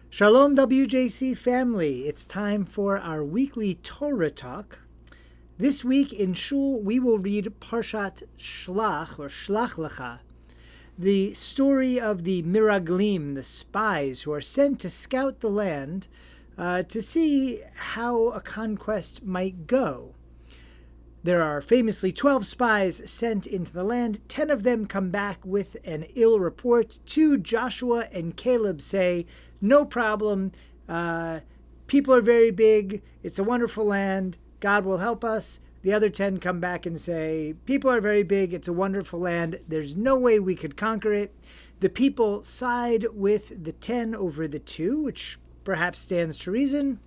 Shalom WJC family, it's time for our weekly Torah Talk. This week in Shul we will read Parshat Shelach or Shelach Licha, the story of the Miraglim, the spies who are sent to scout the land to see how a conquest might go. There are famously 12 spies sent into the land. 10 of them come back with an ill report. 2, Joshua and Caleb, say, no problem. People are very big. It's a wonderful land. God will help us. The other 10 come back and say, people are very big. It's a wonderful land. There's no way we could conquer it. The people side with the 10 over the 2, which perhaps stands to reason.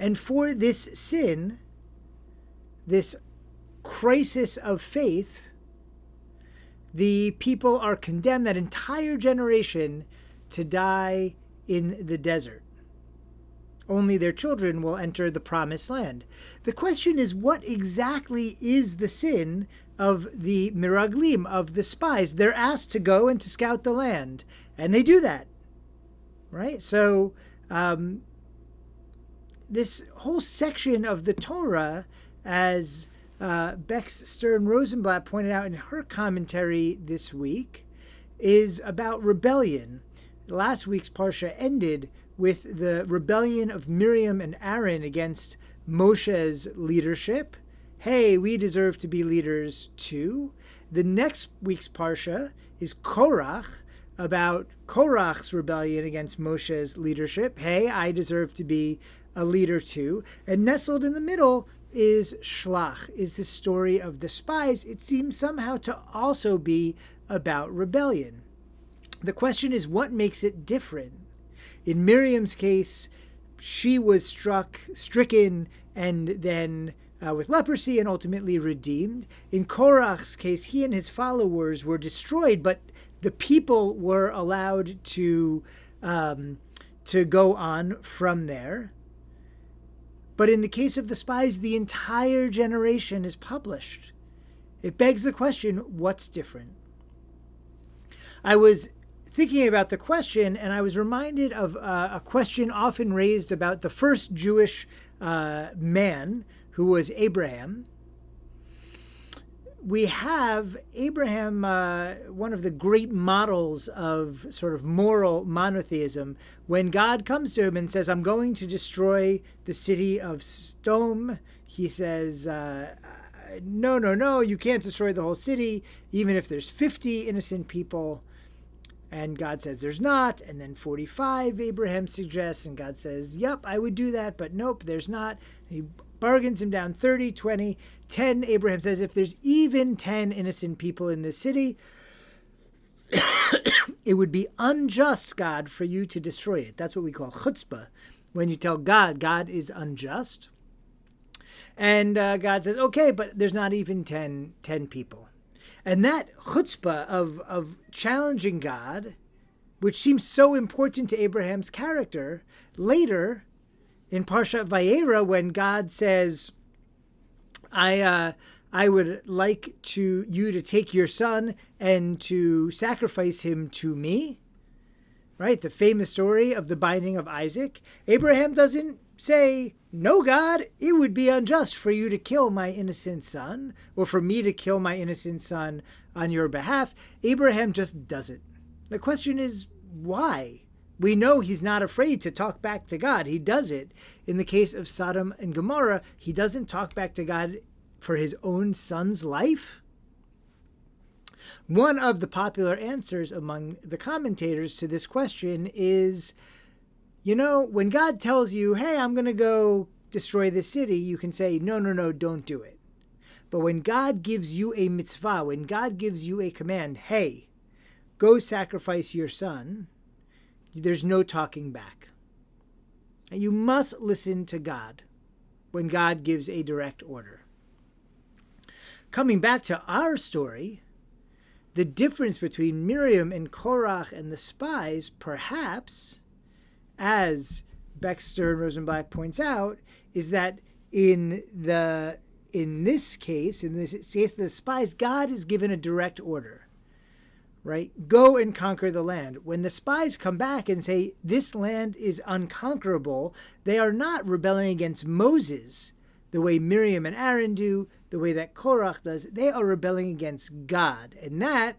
And for this sin, this crisis of faith, the people are condemned, that entire generation, to die in the desert. Only their children will enter the promised land. The question is, what exactly is the sin of the Miraglim, of the spies? They're asked to go and to scout the land, and they do that, right? So this whole section of the Torah, as Bex Stern-Rosenblatt pointed out in her commentary this week, is about rebellion. Last week's Parsha ended with the rebellion of Miriam and Aaron against Moshe's leadership. Hey, we deserve to be leaders too. The next week's Parsha is Korach, about Korach's rebellion against Moshe's leadership. Hey, I deserve to be a leader too. And nestled in the middle is Shelach, is the story of the spies. It seems somehow to also be about rebellion. The question is, what makes it different? In Miriam's case, she was stricken, and then with leprosy, and ultimately redeemed. In Korach's case, he and his followers were destroyed, but the people were allowed to go on from there. But in the case of the spies, the entire generation is published. It begs the question, what's different? I was thinking about the question, and I was reminded of a question often raised about the first Jewish man, who was Abraham. We have Abraham, one of the great models of sort of moral monotheism, when God comes to him and says, I'm going to destroy the city of Sodom. He says, no, you can't destroy the whole city, even if there's 50 innocent people. And God says there's not. And then 45, Abraham suggests, and God says, yep, I would do that, but nope, there's not. He bargains him down 30, 20, 10. Abraham says, if there's even 10 innocent people in this city, it would be unjust, God, for you to destroy it. That's what we call chutzpah. When you tell God is unjust. And God says, okay, but there's not even 10 people. And that chutzpah of challenging God, which seems so important to Abraham's character, later in Parshat Vayera, when God says, I would like you to take your son and to sacrifice him to me, right? The famous story of the binding of Isaac. Abraham doesn't say, no, God, it would be unjust for you to kill my innocent son, or for me to kill my innocent son on your behalf. Abraham just does it. The question is, why? We know he's not afraid to talk back to God. He does it. In the case of Sodom and Gomorrah, he doesn't talk back to God for his own son's life. One of the popular answers among the commentators to this question is, when God tells you, hey, I'm going to go destroy this city, you can say, no, don't do it. But when God gives you a mitzvah, when God gives you a command, hey, go sacrifice your son, there's no talking back. And you must listen to God when God gives a direct order. Coming back to our story, the difference between Miriam and Korach and the spies, perhaps, as Bex Stern-Rosenblatt points out, is that in this case of the spies, God is given a direct order. right? Go and conquer the land. When the spies come back and say, this land is unconquerable, they are not rebelling against Moses the way Miriam and Aaron do, the way that Korach does. They are rebelling against God. And that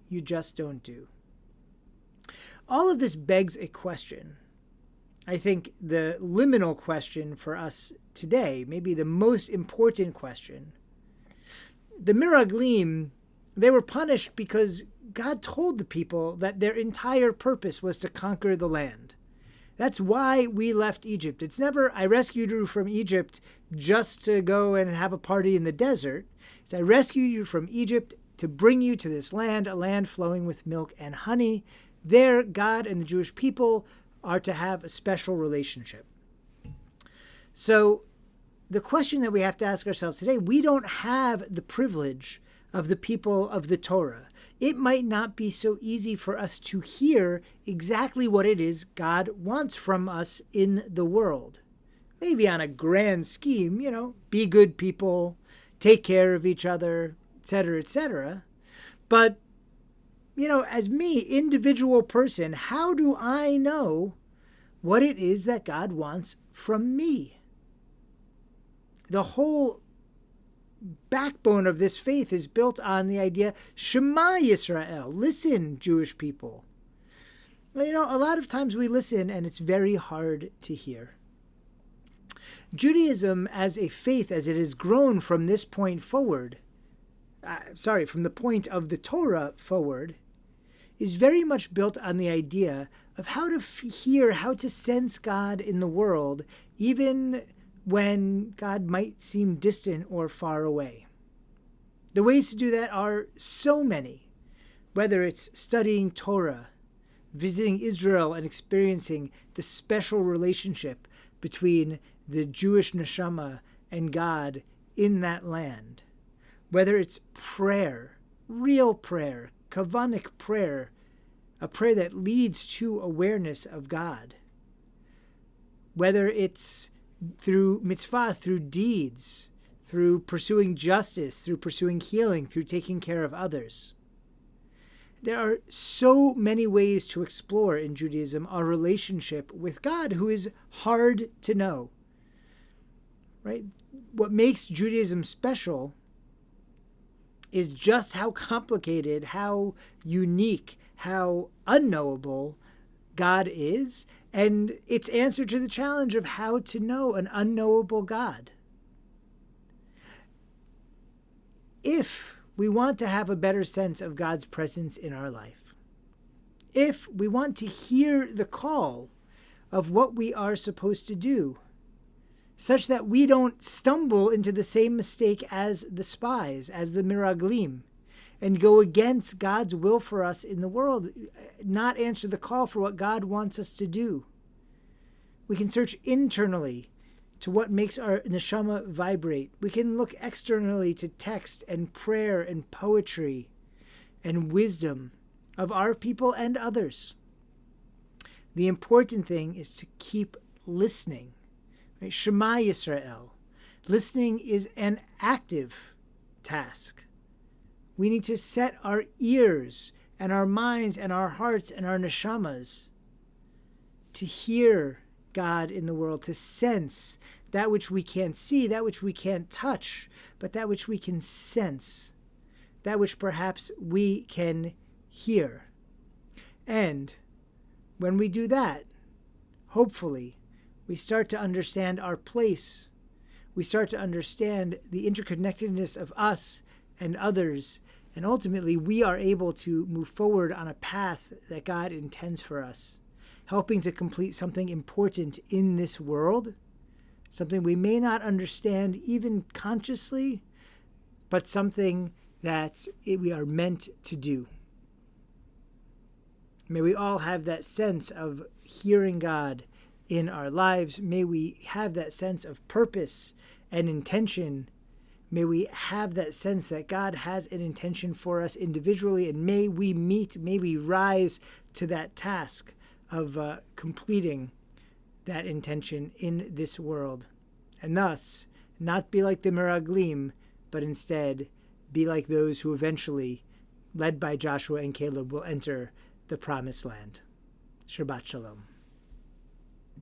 you just don't do. All of this begs a question. I think the liminal question for us today, maybe the most important question. The Miraglim, they were punished because God told the people that their entire purpose was to conquer the land. That's why we left Egypt. It's never, I rescued you from Egypt just to go and have a party in the desert. It's, I rescued you from Egypt to bring you to this land, a land flowing with milk and honey. There, God and the Jewish people are to have a special relationship. So the question that we have to ask ourselves today, we don't have the privilege of the people of the Torah. It might not be so easy for us to hear exactly what it is God wants from us in the world. Maybe on a grand scheme, be good people, take care of each other, etc., etc. But, as me, individual person, how do I know what it is that God wants from me? The whole backbone of this faith is built on the idea, Shema Yisrael, listen, Jewish people. A lot of times we listen and it's very hard to hear. Judaism as a faith, as it has grown from this point forward, from the point of the Torah forward, is very much built on the idea of how to hear, how to sense God in the world, even when God might seem distant or far away. The ways to do that are so many, whether it's studying Torah, visiting Israel and experiencing the special relationship between the Jewish neshama and God in that land, whether it's prayer, real prayer, kavanic prayer, a prayer that leads to awareness of God, whether it's through mitzvah, through deeds, through pursuing justice, through pursuing healing, through taking care of others. There are so many ways to explore in Judaism our relationship with God, who is hard to know. Right? What makes Judaism special is just how complicated, how unique, how unknowable God is, and its answer to the challenge of how to know an unknowable God. If we want to have a better sense of God's presence in our life, if we want to hear the call of what we are supposed to do, such that we don't stumble into the same mistake as the spies, as the miraglim, and go against God's will for us in the world, not answer the call for what God wants us to do. We can search internally to what makes our neshama vibrate. We can look externally to text and prayer and poetry and wisdom of our people and others. The important thing is to keep listening. Right? Shema Yisrael. Listening is an active task. We need to set our ears and our minds and our hearts and our neshamas to hear God in the world, to sense that which we can't see, that which we can't touch, but that which we can sense, that which perhaps we can hear. And when we do that, hopefully, we start to understand our place. We start to understand the interconnectedness of us and others, and ultimately we are able to move forward on a path that God intends for us, helping to complete something important in this world, something we may not understand even consciously, but something that we are meant to do. May we all have that sense of hearing God in our lives. May we have that sense of purpose and intention. May we have that sense that God has an intention for us individually, and may we rise to that task of completing that intention in this world. And thus, not be like the Meraglim, but instead be like those who eventually led by Joshua and Caleb, will enter the promised land. Shabbat Shalom.